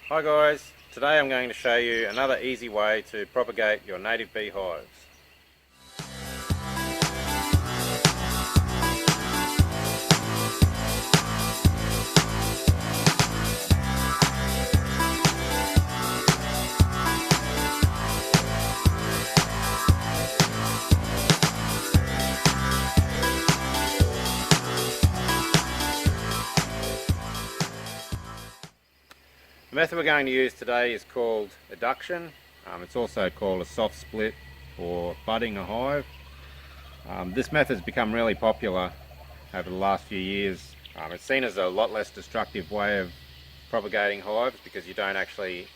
Hi guys, today I'm going to show you another easy way to propagate your native beehives. The method we're going to use today is called eduction. It's also called a soft split or budding a hive. This method has become really popular over the last few years. It's seen as a lot less destructive way of propagating hives because you don't actually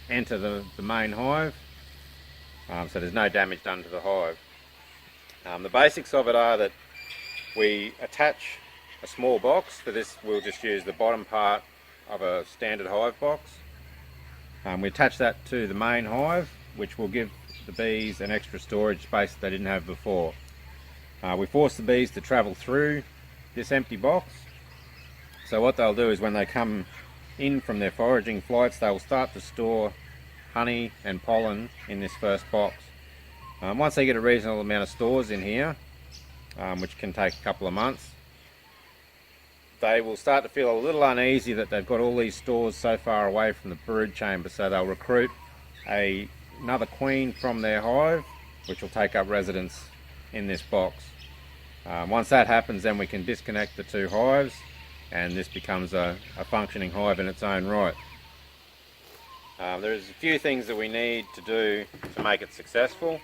enter the main hive, so there's no damage done to the hive. The basics of it are that we attach a small box. For this we'll just use the bottom part of a standard hive box. We attach that to the main hive, which will give the bees an extra storage space that they didn't have before. We force the bees to travel through this empty box. So what they'll do is when they come in from their foraging flights, they will start to store honey and pollen in this first box. Once they get a reasonable amount of stores in here, which can take a couple of months, they will start to feel a little uneasy that they've got all these stores so far away from the brood chamber, so they'll recruit another queen from their hive, which will take up residence in this box. Once that happens, then we can disconnect the two hives and this becomes a functioning hive in its own right. There's a few things that we need to do to make it successful.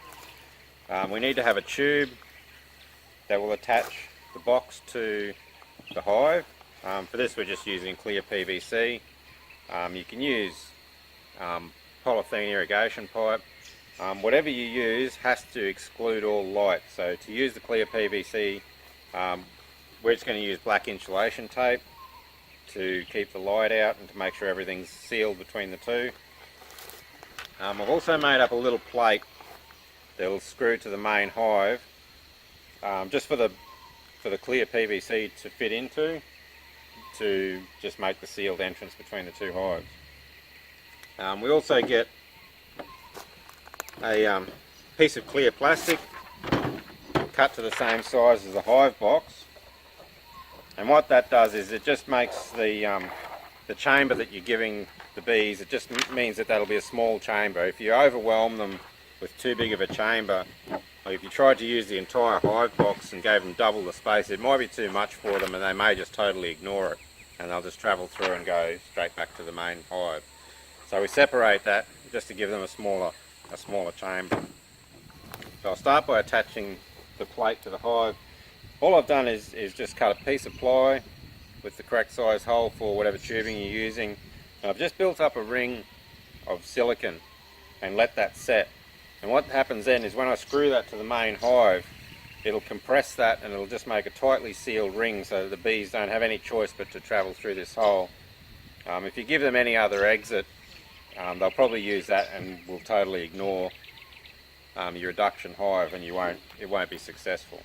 We need to have a tube that will attach the box to the hive. For this we're just using clear PVC. You can use polythene irrigation pipe. Whatever you use has to exclude all light. So to use the clear PVC, we're just going to use black insulation tape to keep the light out and to make sure everything's sealed between the two. I've also made up a little plate that will screw to the main hive, just for the clear PVC to fit into, to just make the sealed entrance between the two hives. We also get a piece of clear plastic cut to the same size as the hive box, and what that does is it just makes the chamber that you're giving the bees, it just means that that'll be a small chamber. If you overwhelm them with too big of a chamber, or if you tried to use the entire hive box and gave them double the space, it might be too much for them and they may just totally ignore it and they'll just travel through and go straight back to the main hive. So we separate that just to give them a smaller chamber. So I'll start by attaching the plate to the hive. All I've done is just cut a piece of ply with the correct size hole for whatever tubing you're using. And I've just built up a ring of silicone and let that set. And what happens then is when I screw that to the main hive, it'll compress that and it'll just make a tightly sealed ring so that the bees don't have any choice but to travel through this hole. If you give them any other exit, they'll probably use that and will totally ignore your eduction hive, and it won't be successful.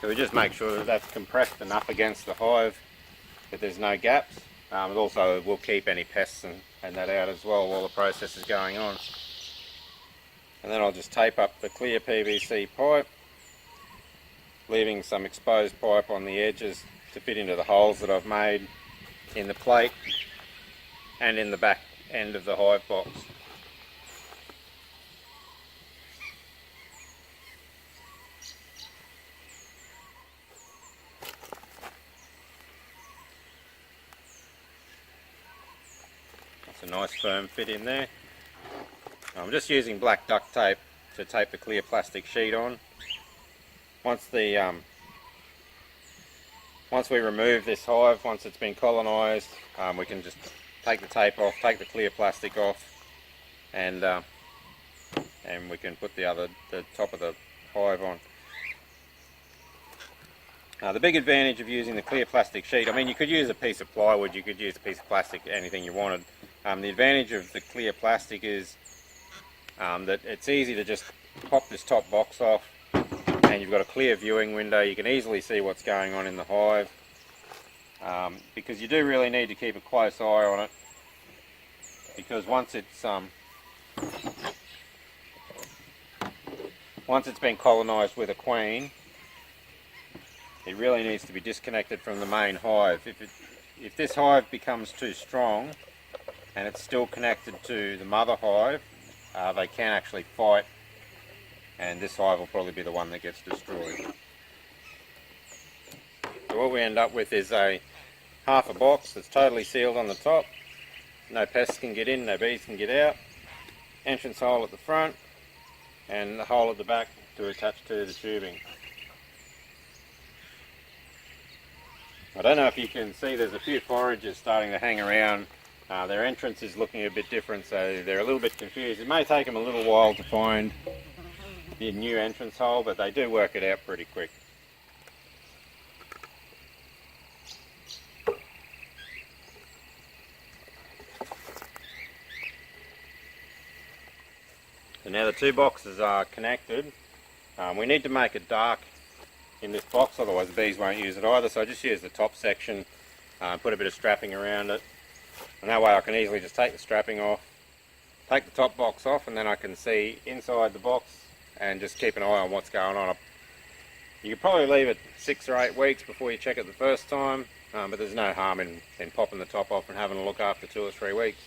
So we just make sure that that's compressed enough against the hive that there's no gaps. It also will keep any pests and that out as well while the process is going on. And then I'll just tape up the clear PVC pipe, leaving some exposed pipe on the edges to fit into the holes that I've made in the plate and in the back end of the hive box. A nice firm fit in there. I'm just using black duct tape to tape the clear plastic sheet on. Once we remove this hive, once it's been colonised, we can just take the tape off, take the clear plastic off, and and we can put the top of the hive on. The big advantage of using the clear plastic sheet, I mean, you could use a piece of plywood, you could use a piece of plastic, anything you wanted. The advantage of the clear plastic is that it's easy to just pop this top box off, and you've got a clear viewing window. You can easily see what's going on in the hive, because you do really need to keep a close eye on it, because once it's been colonised with a queen, it really needs to be disconnected from the main hive. If this hive becomes too strong and it's still connected to the mother hive, they can actually fight, and this hive will probably be the one that gets destroyed. So what we end up with is half a box that's totally sealed on the top. No pests can get in, no bees can get out. Entrance hole at the front and the hole at the back to attach to the tubing. I don't know if you can see, there's a few foragers starting to hang around. Their entrance is looking a bit different, so they're a little bit confused. It may take them a little while to find the new entrance hole, but they do work it out pretty quick. So now the two boxes are connected. We need to make it dark in this box, otherwise the bees won't use it either, so I just use the top section, put a bit of strapping around it, and that way I can easily just take the strapping off, take the top box off, and then I can see inside the box and just keep an eye on what's going on. You could probably leave it 6 or 8 weeks before you check it the first time, but there's no harm in popping the top off and having a look after 2 or 3 weeks.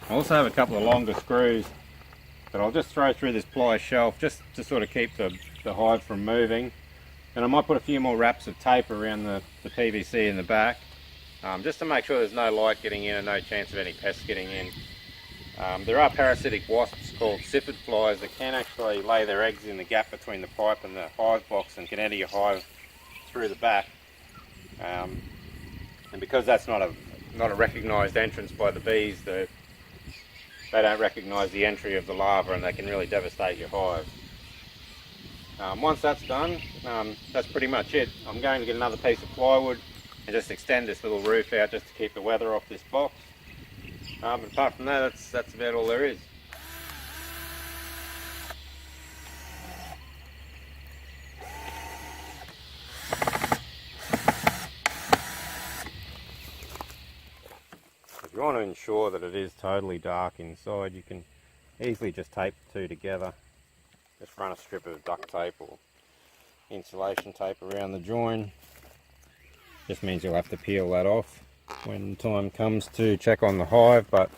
I also have a couple of longer screws that I'll just throw through this ply shelf just to sort of keep the hive from moving. And I might put a few more wraps of tape around the PVC in the back, just to make sure there's no light getting in and no chance of any pests getting in. There are parasitic wasps called civet flies that can actually lay their eggs in the gap between the pipe and the hive box and can enter your hive through the back. And because that's not a recognised entrance by the bees, they don't recognise the entry of the larva, and they can really devastate your hive. Once that's done, that's pretty much it. I'm going to get another piece of plywood and just extend this little roof out just to keep the weather off this box. But apart from that, that's about all there is. If you want to ensure that it is totally dark inside, you can easily just tape the two together. Just run a strip of duct tape or insulation tape around the join. Just means you'll have to peel that off when time comes to check on the hive, but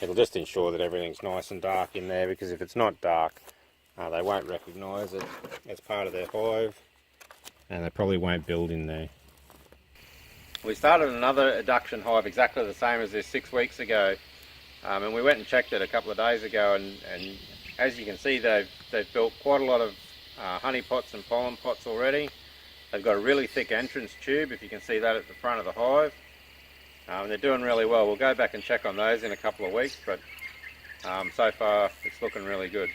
it'll just ensure that everything's nice and dark in there, because if it's not dark, they won't recognise it as part of their hive, and they probably won't build in there. We started another eduction hive exactly the same as this 6 weeks ago, and we went and checked it a couple of days ago, and as you can see, they've built quite a lot of honey pots and pollen pots already. They've got a really thick entrance tube, if you can see that at the front of the hive, and they're doing really well. We'll go back and check on those in a couple of weeks, but so far it's looking really good.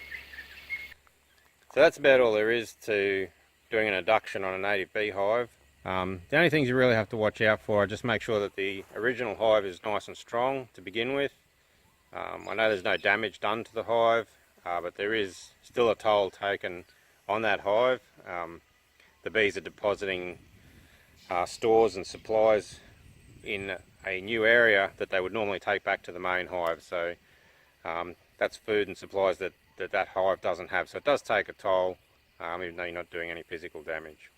So that's about all there is to doing an eduction on a native beehive. The only things you really have to watch out for are just make sure that the original hive is nice and strong to begin with. I know there's no damage done to the hive, but there is still a toll taken on that hive. The bees are depositing stores and supplies in a new area that they would normally take back to the main hive, so that's food and supplies that hive doesn't have, so it does take a toll, even though you're not doing any physical damage.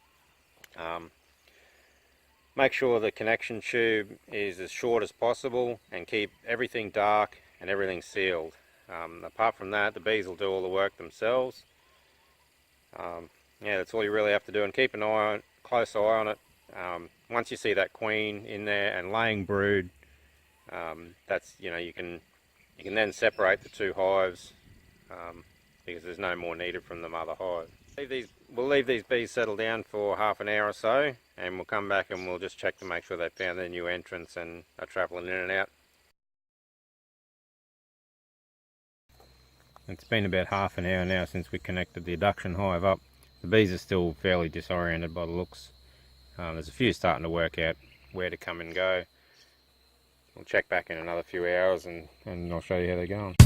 Make sure the connection tube is as short as possible and keep everything dark and everything sealed. Apart from that, the bees will do all the work themselves. Yeah, that's all you really have to do, and keep an close eye on it. Once you see that queen in there and laying brood, that's, you can then separate the two hives because there's no more needed from the mother hive. We'll leave these bees settle down for half an hour or so, and we'll come back and we'll just check to make sure they've found their new entrance and are travelling in and out. It's been about half an hour now since we connected the eduction hive up. The bees are still fairly disoriented by the looks. There's a few starting to work out where to come and go. We'll check back in another few hours and I'll show you how they're going.